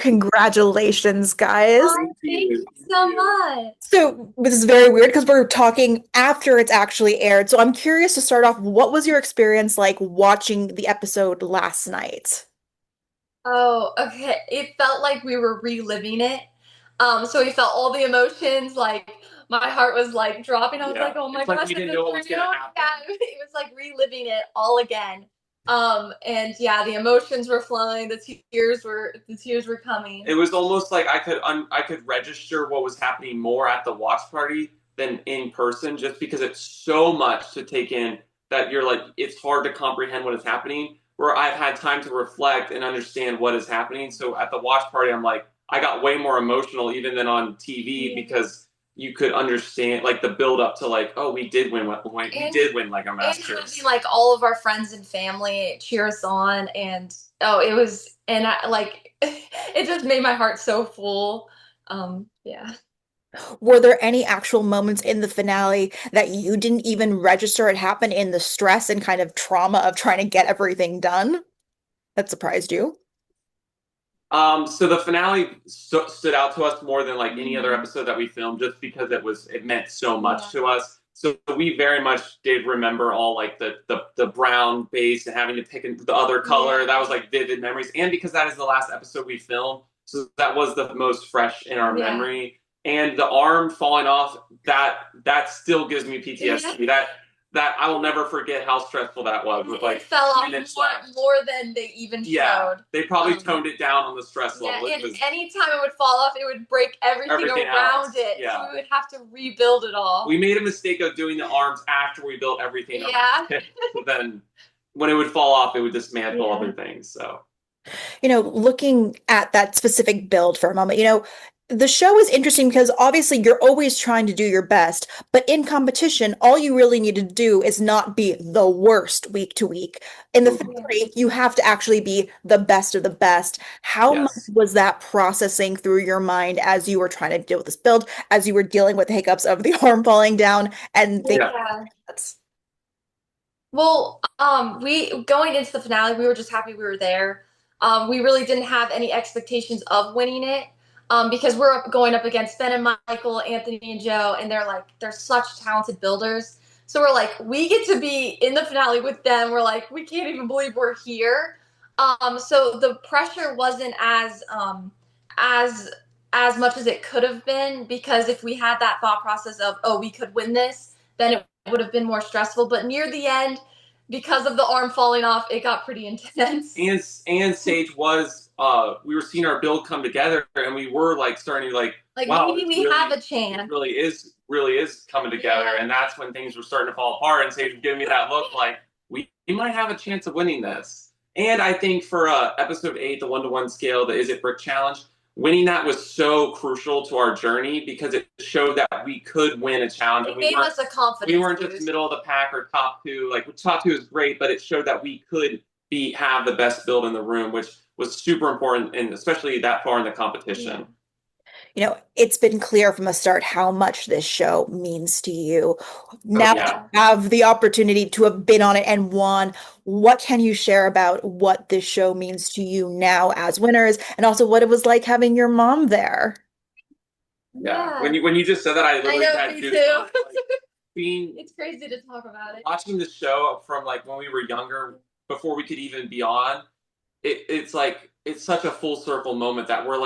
Congratulations, guys. Oh, Thank thank you. you Thank so you. much. So this is very weird because we're talking after it's actually aired. So I'm curious to start off, what was your experience like watching the episode last night? Oh, okay. It felt like we were reliving it. So we felt all the emotions. Like my heart was like dropping. I was like, Yeah. oh my It's like gosh, we is didn't this know what real? was gonna happen. Yeah, it was like reliving it all again. And yeah, the emotions were flowing. The tears were It coming. was almost like I could register what was happening more at the watch party than in person, just because it's so much to take in that you're like it's hard to comprehend what is happening. Where I've had time to reflect and understand what is happening. So at the watch party, I'm like I got way more emotional even than on TV Yeah. because you could understand like the build up to like oh we And did win Lego and having Masters. like all of our friends and family cheer us on, and oh, it was, and I like it just made my heart so full. Yeah. Were there any actual moments in the finale that you didn't even register it happened in the stress and kind of trauma of trying to get everything done that surprised you? So the finale stood out to us more than like any other Mhm. episode that we filmed, just because it meant so much Yeah. to us. So we very much did remember all like the brown base and having to pick the other color. That Yeah. was like vivid memories, and because that is the last episode we filmed, so that was the most fresh in our Yeah. memory. And the arm falling off, that still gives me Yeah. PTSD. That I will never forget how stressful that was with It like fell off minutes more left. more than they even Yeah, showed. they probably Um, toned it down on the stress yeah, level. It and was anytime it would fall off, it would break everything everything around else. it. So Yeah. we would have to rebuild it We all. made a mistake of doing the arms after we built everything around Yeah. it. So then when it would fall off, it would dismantle Yeah. other things. So Looking at that specific build for a moment, the show is interesting because obviously you're always trying to do your best, but in competition, all you really need to do is not be the worst week to week. In the mhm. Yeah. finale, you have to actually be the best of the best. How much Yes. was that processing through your mind as you were trying to deal with this build, as you were dealing with the hiccups of the arm falling down and things Yeah. Yeah. that's Well, we going into the finale, we were just happy we were there. We really didn't have any expectations of winning it, because going up against Ben and Michael, Anthony and Joe, and they're such talented builders. So we're like, we get to be in the finale with them. We're like, we can't even believe we're here. So the pressure wasn't as as much as it could have been, because if we had that thought process of, oh, we could win this, then it would have been more stressful. But near the end, because of the arm falling off, it got pretty intense. And Sage was we were seeing our build come together, and we were like starting to like Like wow, maybe we have a this chance. really is coming together. Yeah. And that's when things were starting to fall apart, and Sage was giving me that look like we might have a chance of winning this. And I think for episode 8, the 1-to-1 scale, the Is It Brick challenge, winning that was so crucial to our journey because it showed that we could win a challenge, and It gave us a we confidence weren't just boost. middle of the pack or top two. Like top two is great, but it showed that we could have the best build in the room, which was super important, and especially that far in the Yeah. competition. It's been clear from the start how much this show means to you. Oh Now that yeah, you have the opportunity to have been on it and won, what can you share about what this show means to you now as winners, and also what it was like having your mom there? yeah. Yeah. When you just said that, I I literally know, had me too. goosebumps. Like being It's crazy to talk about it. watching the show from like when we were younger, before we could even be on. It's like it's such a full circle moment that we're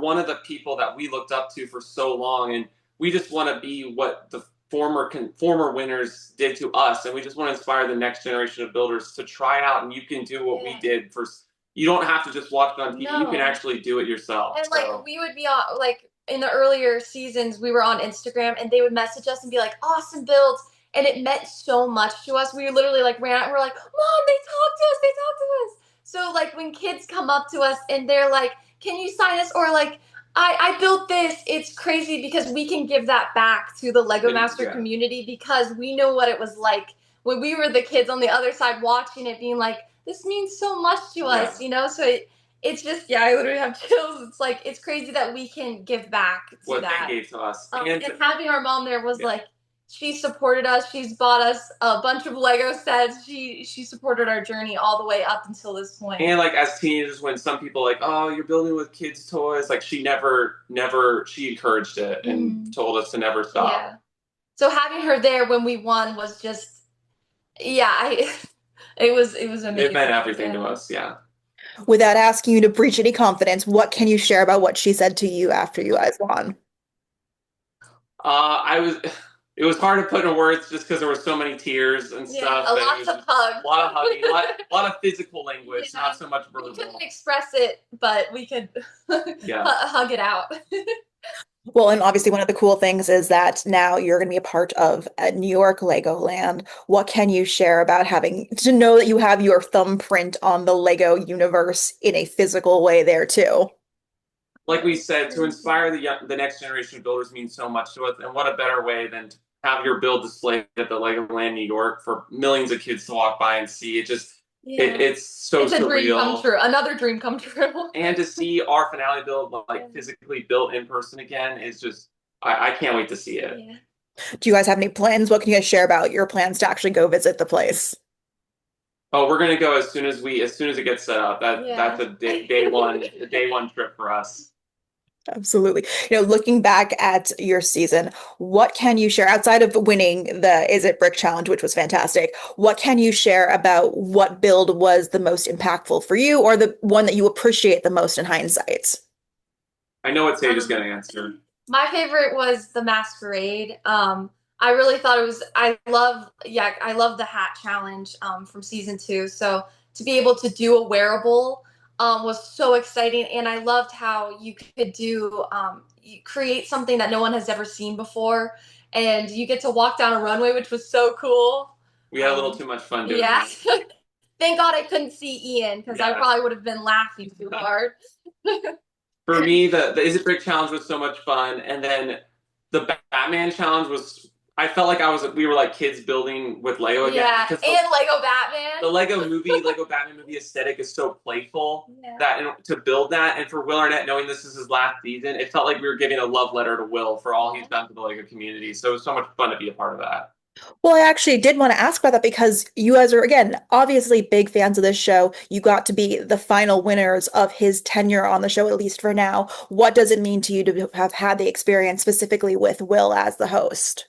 one of the people that we looked up to for so long, and we just want to be what the former winners did to us, and we just want to inspire the next generation of builders to try out, and you can do what we Yeah. did for. You don't have to just watch it on TV. You can No. actually do it yourself. And like So we would be on, like in the earlier seasons, we were on Instagram and they would message us and be like, awesome builds. And it meant so much to us. We literally like ran out and we're like, Mom, they talked to us, they talked to us. So like when kids come up to us and they're like, can you sign us? Or like, I built this. It's crazy because we can give that back to the Lego and Master yeah, community, because we know what it was like when we were the kids on the other side watching it, being like, this means so much to yeah, us, So it's just, yeah, I literally have chills. It's like it's crazy that we can give back to what they that. gave to us, And having our mom there was yeah, like she supported us. She's bought us a bunch of Lego sets. She supported our journey all the way up until this point. And like as teenagers, when some people like, oh, you're building with kids' toys, like she never she encouraged it and told us to never stop. Yeah. So having her there when we won was just, it was amazing. It meant everything to us, yeah. Without asking you to breach any confidence, what can you share about what she said to you after you guys won? I was. It was hard to put in words just because there were so many tears and stuff. A lot of hugs. A lot of hugging, a lot of physical language, not so much verbal. We couldn't express it, but we could hug it out. Well, and obviously one of the cool things is that now you're going to be a part of New York Legoland. What can you share about having to know that you have your thumbprint on the Lego universe in a physical way there too? Like we said, to inspire the next generation of builders means so much to us, and what a better way than to have your build displayed at the Legoland New York for millions of kids to walk by and see. It's so it's a surreal. Dream come true. Another dream come true. And to see our finale build like physically built in person again is just I can't wait to see it. Yeah. Do you guys have any plans? What can you guys share about your plans to actually go visit the place? Oh, we're gonna go as soon as it gets set up. That's a day one trip for us. Absolutely. Looking back at your season, what can you share outside of winning the Is It Brick Challenge, which was fantastic? What can you share about what build was the most impactful for you or the one that you appreciate the most in hindsight? I know what Sage is going to answer. My favorite was the masquerade. I really thought it was, I love the hat challenge from season 2. So to be able to do a wearable was so exciting. And I loved how you could you create something that no one has ever seen before. And you get to walk down a runway, which was so cool. We had a little too much fun doing that. Thank God I couldn't see Ian because I probably would have been laughing too hard. For me, the Is It Brick Challenge was so much fun. And then the Batman Challenge was, I felt like we were like kids building with Lego again. Yeah, and Lego Batman. The Lego Batman movie aesthetic is so playful that to build that, and for Will Arnett, knowing this is his last season, it felt like we were giving a love letter to Will for all he's done for the Lego community. So it was so much fun to be a part of that. Well, I actually did want to ask about that because you guys are, again, obviously big fans of this show. You got to be the final winners of his tenure on the show, at least for now. What does it mean to you to have had the experience specifically with Will as the host?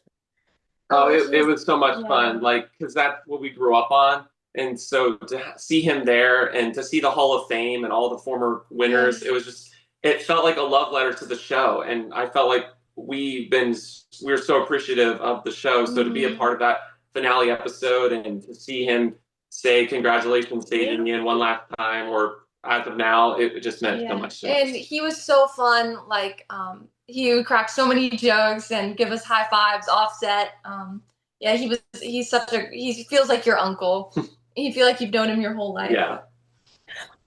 Oh, it was so much fun, like, because that's what we grew up on. And so to see him there and to see the Hall of Fame and all the former winners, it felt like a love letter to the show. And I felt like we were so appreciative of the show. So to be a part of that finale episode and to see him say congratulations, Sage and Ian one last time, or as of now, it just meant so much to us. And he was so fun, like, he would crack so many jokes and give us high fives offset. He feels like your uncle. You feel like you've known him your whole life. Yeah.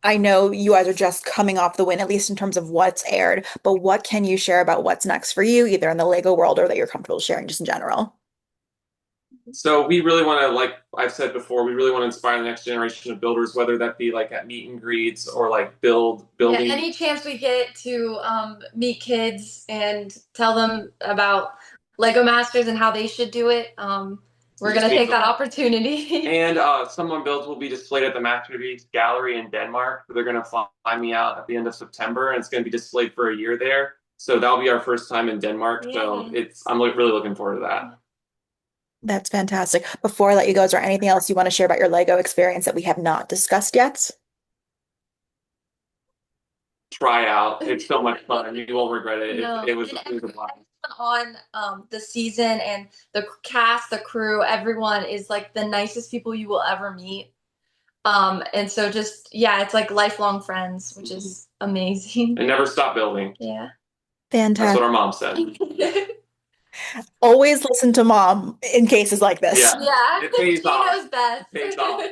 I know you guys are just coming off the win, at least in terms of what's aired, but what can you share about what's next for you, either in the Lego world or that you're comfortable sharing just in general? So we really want to, like I've said before, we really want to inspire the next generation of builders, whether that be like at meet and greets or like building. Yeah, any chance we get to meet kids and tell them about Lego Masters and how they should do it, we're going to take that opportunity. And Someone Builds will be displayed at the Masterpiece Gallery in Denmark. They're going to fly me out at the end of September, and it's going to be displayed for a year there. So that'll be our first time in Denmark. Yeah. So I'm really looking forward to that. That's fantastic. Before I let you go, is there anything else you want to share about your Lego experience that we have not discussed yet? Try out. It's so much fun. You won't regret it. No. It was a blast. On the season and the cast, the crew, everyone is like the nicest people you will ever meet. And so it's like lifelong friends, which is amazing. And never stop building. Yeah. Fantastic. That's what our mom said. Always listen to mom in cases like this. Yeah. It pays off. He knows best. It pays off.